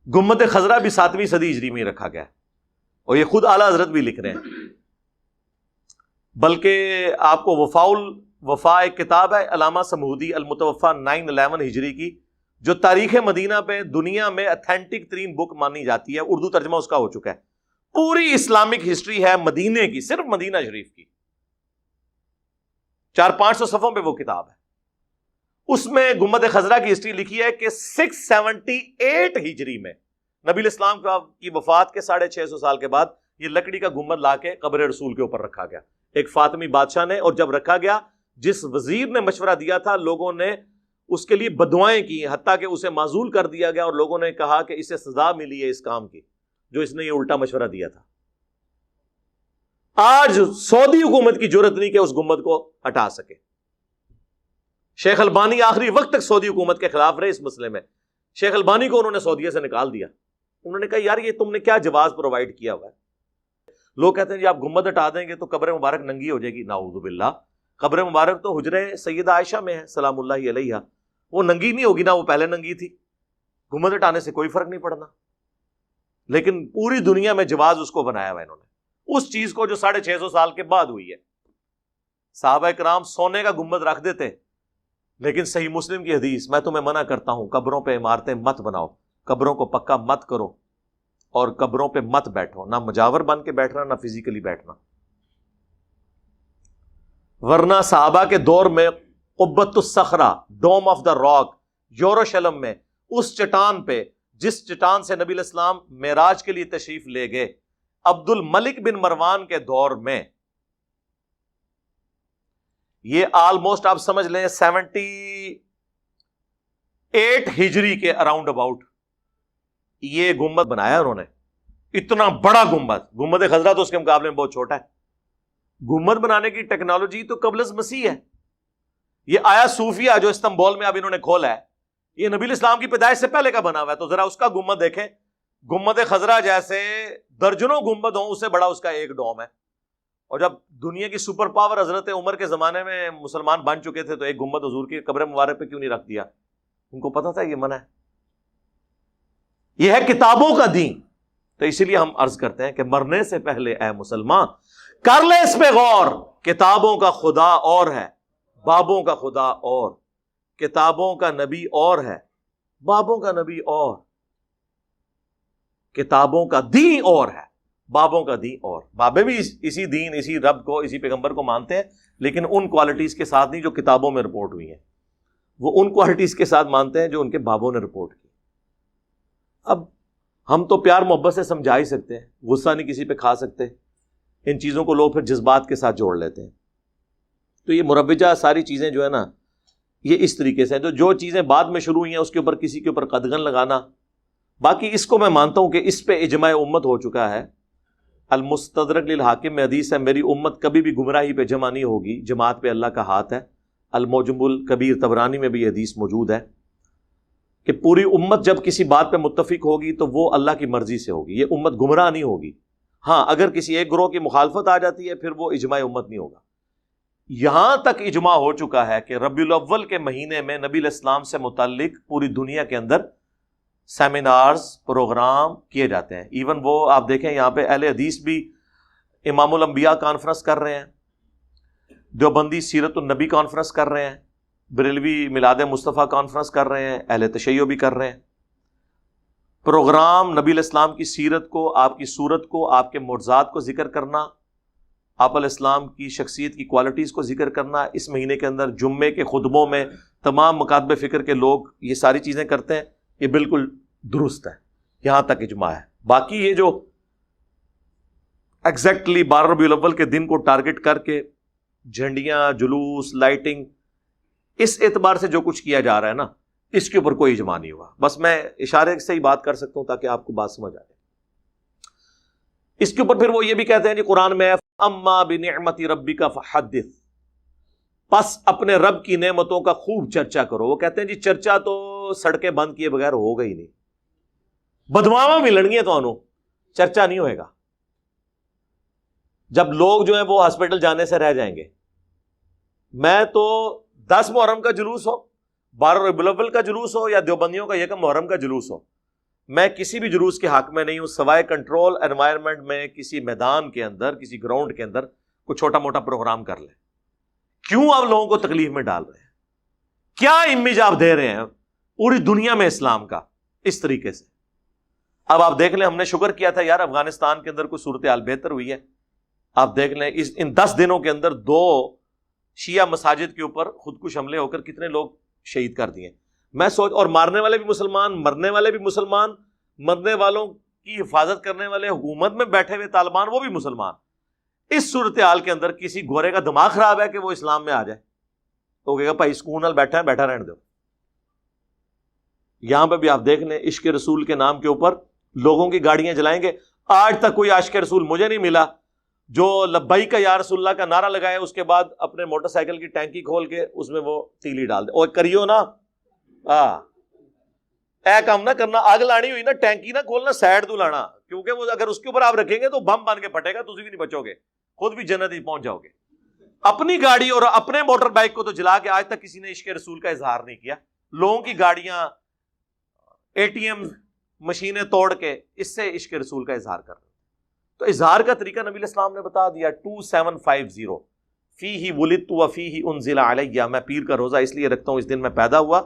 گنبد خضرا بھی 7ویں صدی ہجری میں رکھا گیا اور یہ خود اعلیٰ حضرت بھی لکھ رہے ہیں. بلکہ آپ کو وفا ایک کتاب ہے علامہ سمودی المتوفا 911 ہجری کی، جو تاریخ مدینہ پہ دنیا میں اتھینٹک ترین بک مانی جاتی ہے، اردو ترجمہ اس کا ہو چکا ہے، پوری اسلامک ہسٹری ہے مدینے کی، صرف مدینہ شریف کی، 400-500 صفحوں پہ وہ کتاب ہے۔ اس میں گنبد خضرا کی ہسٹری لکھی ہے کہ 678 ہجری میں نبی الاسلام کی وفات کے 650 سال کے بعد یہ لکڑی کا گنبد لا کے قبر رسول کے اوپر رکھا گیا، ایک فاطمی بادشاہ نے، اور جب رکھا گیا جس وزیر نے مشورہ دیا تھا، لوگوں نے اس کے لیے بددعائیں کی، حتیٰ کہ اسے معزول کر دیا گیا، اور لوگوں نے کہا کہ اسے سزا ملی ہے اس کام کی جو اس نے یہ الٹا مشورہ دیا تھا۔ آج سعودی حکومت کی جرأت نہیں کہ اس گنبد کو ہٹا سکے۔ شیخ البانی آخری وقت تک سعودی حکومت کے خلاف رہے اس مسئلے میں، شیخ البانی کو انہوں نے سعودیہ سے نکال دیا، انہوں نے کہا یار یہ تم نے کیا جواز پرووائڈ کیا ہوا ہے۔ لوگ کہتے ہیں جی آپ گنبد ہٹا دیں گے تو قبر مبارک ننگی ہو جائے گی، نعوذ باللہ، قبر مبارک تو حجرے سیدہ عائشہ میں ہے سلام اللہ علیہ، وہ ننگی نہیں ہوگی نا، وہ پہلے ننگی تھی، گنبد ہٹانے سے کوئی فرق نہیں پڑنا۔ لیکن پوری دنیا میں جواز اس کو بنایا ہوا انہوں نے، اس چیز کو جو 650 سال کے بعد ہوئی ہے۔ صحابہ کرام سونے کا گنبد رکھ دیتے، لیکن صحیح مسلم کی حدیث، میں تمہیں منع کرتا ہوں قبروں پہ عمارتیں مت بناؤ، قبروں کو پکا مت کرو، اور قبروں پہ مت بیٹھو، نہ مجاور بن کے بیٹھنا نہ فزیکلی بیٹھنا۔ ورنہ صحابہ کے دور میں قبۃ الصخرہ، ڈوم آف دا راک، یروشلم میں اس چٹان پہ جس چٹان سے نبی الاسلام معراج کے لیے تشریف لے گئے، عبد الملک بن مروان کے دور میں، یہ آلموسٹ آپ سمجھ لیں 78 ہجری کے اراؤنڈ اباؤٹ یہ گنبد بنایا انہوں نے، اتنا بڑا گنبد خضرا تو اس کے مقابلے میں بہت چھوٹا ہے۔ گنبد بنانے کی ٹیکنالوجی تو قبل از مسیح ہے۔ یہ آیا صوفیہ جو استنبول میں اب انہوں نے کھولا ہے، یہ نبی الاسلام کی پیدائش سے پہلے کا بنا ہوا ہے، تو ذرا اس کا گنبد دیکھیں، گنبد خضرا جیسے درجنوں گنبد ہوں، اس سے بڑا اس کا ایک ڈوم ہے۔ اور جب دنیا کی سپر پاور حضرت عمر کے زمانے میں مسلمان بن چکے تھے تو ایک گنبد حضور کی قبر مبارک پہ کیوں نہیں رکھ دیا؟ ان کو پتا تھا یہ منع ہے، یہ ہے کتابوں کا دین۔ تو اسی لیے ہم عرض کرتے ہیں کہ مرنے سے پہلے اے مسلمان کر لے اس پہ غور، کتابوں کا خدا اور ہے، بابوں کا خدا اور، کتابوں کا نبی اور ہے، بابوں کا نبی اور، کتابوں کا دین اور ہے، بابوں کا دین اور۔ بابے بھی اسی دین، اسی رب کو، اسی پیغمبر کو مانتے ہیں، لیکن ان کوالٹیز کے ساتھ نہیں جو کتابوں میں رپورٹ ہوئی ہیں، وہ ان کوالٹیز کے ساتھ مانتے ہیں جو ان کے بابوں نے رپورٹ کی۔ اب ہم تو پیار محبت سے سمجھا ہی سکتے ہیں، غصہ نہیں کسی پہ کھا سکتے، ان چیزوں کو لوگ پھر جذبات کے ساتھ جوڑ لیتے ہیں۔ تو یہ مروجہ ساری چیزیں جو ہے نا، یہ اس طریقے سے جو چیزیں بعد میں شروع ہوئی ہیں اس کے اوپر کسی کے اوپر قدغن لگانا، باقی اس کو میں مانتا ہوں کہ اس پہ اجماع امت ہو چکا ہے۔ المستدرک للحاکم میں حدیث ہے، میری امت کبھی بھی گمراہی پہ جمع نہیں ہوگی، جماعت پہ اللہ کا ہاتھ ہے۔ المعجم الکبیر طبرانی میں بھی یہ حدیث موجود ہے کہ پوری امت جب کسی بات پہ متفق ہوگی تو وہ اللہ کی مرضی سے ہوگی، یہ امت گمراہ نہیں ہوگی۔ ہاں اگر کسی ایک گروہ کی مخالفت آ جاتی ہے پھر وہ اجماع امت نہیں ہوگا۔ یہاں تک اجماع ہو چکا ہے کہ ربیع الاول کے مہینے میں نبی علیہ السلام سے متعلق پوری دنیا کے اندر سیمینارز، پروگرام کیے جاتے ہیں۔ ایون وہ آپ دیکھیں یہاں پہ اہل حدیث بھی امام الانبیاء کانفرنس کر رہے ہیں، دیوبندی سیرت النبی کانفرنس کر رہے ہیں، بریلوی میلاد مصطفیٰ کانفرنس کر رہے ہیں، اہل تشیع بھی کر رہے ہیں۔ پروگرام نبی علیہ السلام کی سیرت کو، آپ کی صورت کو، آپ کے معجزات کو ذکر کرنا، آپ علیہ السلام کی شخصیت کی کوالٹیز کو ذکر کرنا، اس مہینے کے اندر جمعے کے خطبوں میں تمام مکاتب فکر کے لوگ یہ ساری چیزیں کرتے ہیں، یہ بالکل درست ہے، یہاں تک اجماع ہے۔ باقی یہ جو ایگزیکٹلی 12 ربیع الاول کے دن کو ٹارگٹ کر کے جھنڈیاں، جلوس، لائٹنگ، اس اعتبار سے جو کچھ کیا جا رہا ہے نا، اس کے اوپر کوئی اجماع نہیں ہوا۔ بس میں اشارے سے ہی بات کر سکتا ہوں تاکہ آپ کو بات سمجھ آئے۔ اس کے اوپر پھر وہ یہ بھی کہتے ہیں جی قرآن میں اما بنعمت ربک فحدث، پس اپنے رب کی نعمتوں کا خوب چرچا کرو۔ وہ کہتے ہیں جی چرچا تو سڑکیں بند کیے بغیر ہوگا ہی نہیں، بدماواں بھی لڑنگیاں تو آنو، چرچا نہیں ہوئے گا۔ جب لوگ جو ہیں وہ ہاسپٹل جانے سے رہ جائیں گے، میں تو 10 محرم کا جلوس ہو، 12 ربیع الاول کا جلوس ہو، یا دیوبندیوں کا 1 محرم کا جلوس ہو، میں کسی بھی جلوس کے حق میں نہیں ہوں سوائے کنٹرول انوائرمنٹ میں، کسی میدان کے اندر، کسی گراؤنڈ کے اندر کوئی چھوٹا موٹا پروگرام کر لیں. کیوں آپ لوگوں کو تکلیف میں ڈال رہے ہیں؟ کیا امیج آپ دے رہے ہیں پوری دنیا میں اسلام کا اس طریقے سے؟ اب آپ دیکھ لیں، ہم نے شکر کیا تھا یار افغانستان کے اندر کوئی صورتحال بہتر ہوئی ہے. آپ دیکھ لیں ان 10 دنوں کے اندر 2 شیعہ مساجد کے اوپر خودکش حملے ہو کر کتنے لوگ شہید کر دیے. میں اور مارنے والے بھی مسلمان، مرنے والے بھی مسلمان، مرنے والوں کی حفاظت کرنے والے حکومت میں بیٹھے ہوئے طالبان وہ بھی مسلمان. اس صورتحال کے اندر کسی گورے کا دماغ خراب ہے کہ وہ اسلام میں آ جائے تو کہے گا بھائی سکون نال بیٹھا ہے، بیٹھا رہنے دو. یہاں پہ بھی آپ دیکھ لیں عشق رسول کے نام کے اوپر لوگوں کی گاڑیاں جلائیں گے. آج تک کوئی عاشق رسول مجھے نہیں ملا جو لبیک یا رسول اللہ کا نعرہ لگائے اس کے بعد اپنے موٹر سائیکل کی ٹینکی کھول کے اس میں وہ تیلی ڈال دے. اور کریو نا اے کام نہ کرنا، آگ لانی ہوئی نا ٹینکی نہ کھولنا، سائڈ تو لانا، کیونکہ وہ اگر اس کے اوپر آپ رکھیں گے تو بم بن کے پھٹے گا، تسی بھی نہیں بچو گے، خود بھی جنت ہی پہنچ جاؤ گے. اپنی گاڑی اور اپنے موٹر بائک کو تو جلا کے آج تک کسی نے عشق رسول کا اظہار نہیں کیا. لوگوں کی گاڑیاں، اے ٹی ایم مشینیں توڑ کے اس سے عشق رسول کا اظہار کر رہے ہیں. تو اظہار کا طریقہ نبی الاسلام نے بتا دیا. 2750 فیہ ولدت وفیہ انزل علیہ، میں پیر کا روزہ اس لیے رکھتا ہوں اس دن میں پیدا ہوا،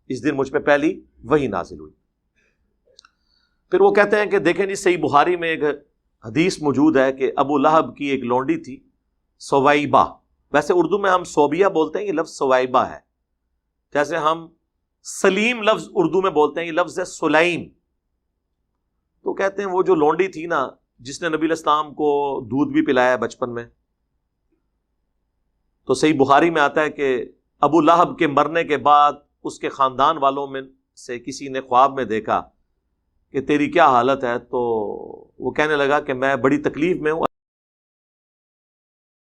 اس دن مجھ پہ پہلی وحی نازل ہوئی. پھر وہ کہتے ہیں کہ دیکھیں جی صحیح بخاری میں ایک حدیث موجود ہے کہ ابو لہب کی ایک لونڈی تھی سویبہ. ویسے اردو میں ہم صوبیہ بولتے ہیں، یہ لفظ سویبہ ہے. جیسے ہم سلیم لفظ اردو میں بولتے ہیں، یہ لفظ ہے سلیم. تو کہتے ہیں وہ جو لونڈی تھی نا جس نے نبی الاسلام کو دودھ بھی پلایا بچپن میں، تو صحیح بخاری میں آتا ہے کہ ابو لہب کے مرنے کے بعد اس کے خاندان والوں میں سے کسی نے خواب میں دیکھا کہ تیری کیا حالت ہے، تو وہ کہنے لگا کہ میں بڑی تکلیف میں ہوں.